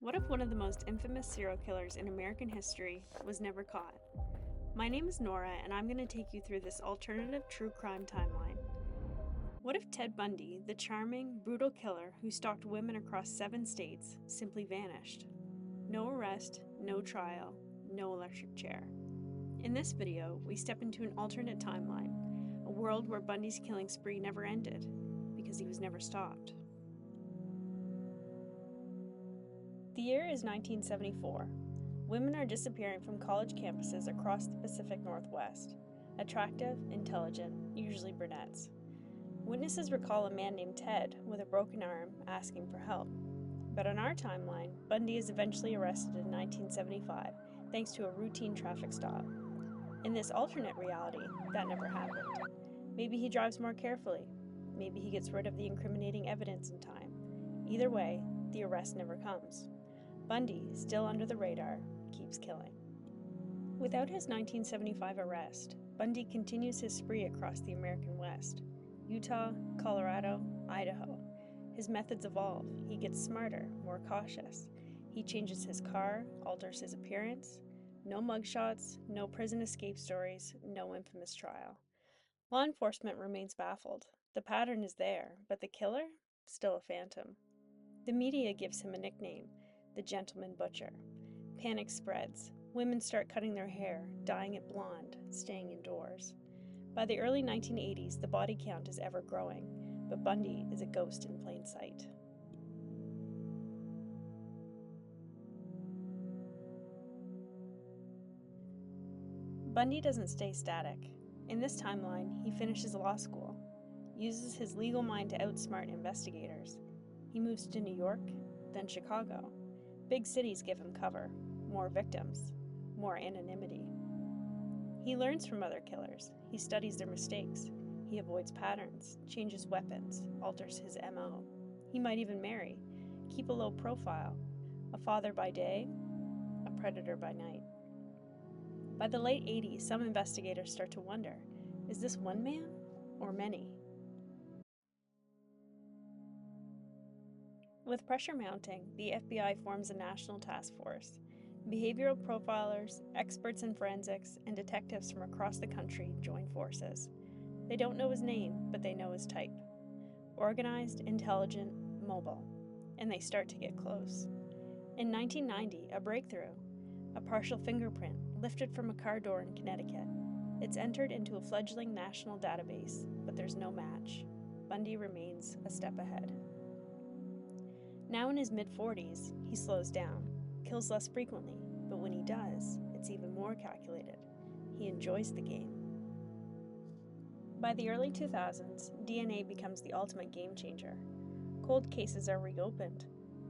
What if one of the most infamous serial killers in American history was never caught? My name is Nora, and I'm going to take you through this alternative true crime timeline. What if Ted Bundy, the charming, brutal killer who stalked women across 7 states, simply vanished? No arrest, no trial, no electric chair. In this video, we step into an alternate timeline, a world where Bundy's killing spree never ended, because he was never stopped. The year is 1974. Women are disappearing from college campuses across the Pacific Northwest. Attractive, intelligent, usually brunettes. Witnesses recall a man named Ted with a broken arm asking for help. But on our timeline, Bundy is eventually arrested in 1975 thanks to a routine traffic stop. In this alternate reality, that never happened. Maybe he drives more carefully. Maybe he gets rid of the incriminating evidence in time. Either way, the arrest never comes. Bundy, still under the radar, keeps killing. Without his 1975 arrest, Bundy continues his spree across the American West. Utah, Colorado, Idaho. His methods evolve. He gets smarter, more cautious. He changes his car, alters his appearance. No mugshots, no prison escape stories, no infamous trial. Law enforcement remains baffled. The pattern is there, but the killer? Still a phantom. The media gives him a nickname, the Gentleman Butcher. Panic spreads. Women start cutting their hair, dyeing it blonde, staying indoors. By the early 1980s, the body count is ever growing, but Bundy is a ghost in plain sight. Bundy doesn't stay static. In this timeline, he finishes law school, uses his legal mind to outsmart investigators. He moves to New York, then Chicago. Big cities give him cover, more victims, more anonymity. He learns from other killers. He studies their mistakes. He avoids patterns, changes weapons, alters his MO. He might even marry, keep a low profile, a father by day, a predator by night. By the late 80s, some investigators start to wonder, is this one man or many? With pressure mounting, the FBI forms a national task force. Behavioral profilers, experts in forensics, and detectives from across the country join forces. They don't know his name, but they know his type. Organized, intelligent, mobile. And they start to get close. In 1990, a breakthrough. A partial fingerprint lifted from a car door in Connecticut. It's entered into a fledgling national database, but there's no match. Bundy remains a step ahead. Now in his mid-40s, he slows down, kills less frequently, but when he does, it's even more calculated. He enjoys the game. By the early 2000s, DNA becomes the ultimate game changer. Cold cases are reopened,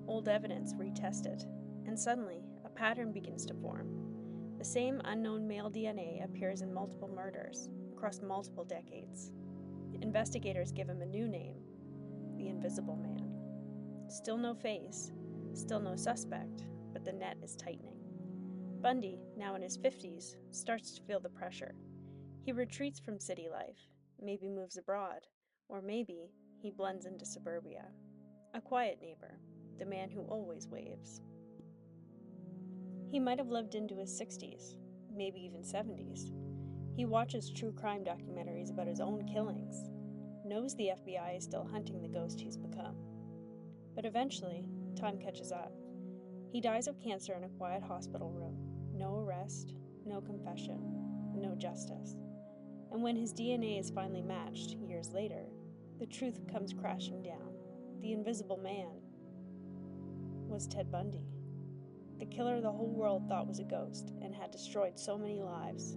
old evidence retested, and suddenly, a pattern begins to form. The same unknown male DNA appears in multiple murders, across multiple decades. Investigators give him a new name, the Invisible Man. Still no face, still no suspect, but the net is tightening. Bundy, now in his 50s, starts to feel the pressure. He retreats from city life, maybe moves abroad, or maybe he blends into suburbia. A quiet neighbor, the man who always waves. He might have lived into his 60s, maybe even 70s. He watches true crime documentaries about his own killings, knows the FBI is still hunting the ghost he's become. But eventually, time catches up. He dies of cancer in a quiet hospital room. No arrest, no confession, no justice. And when his DNA is finally matched, years later, the truth comes crashing down. The Invisible Man was Ted Bundy. The killer the whole world thought was a ghost and had destroyed so many lives,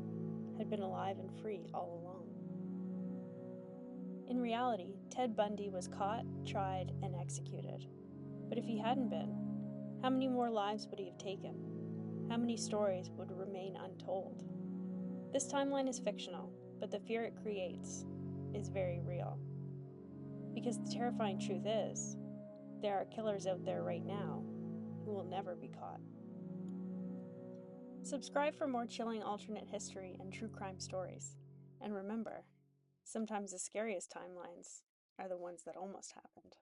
had been alive and free all along. In reality, Ted Bundy was caught, tried, and executed. But if he hadn't been, how many more lives would he have taken? How many stories would remain untold? This timeline is fictional, but the fear it creates is very real. Because the terrifying truth is, there are killers out there right now who will never be caught. Subscribe for more chilling alternate history and true crime stories. And remember, sometimes the scariest timelines are the ones that almost happened.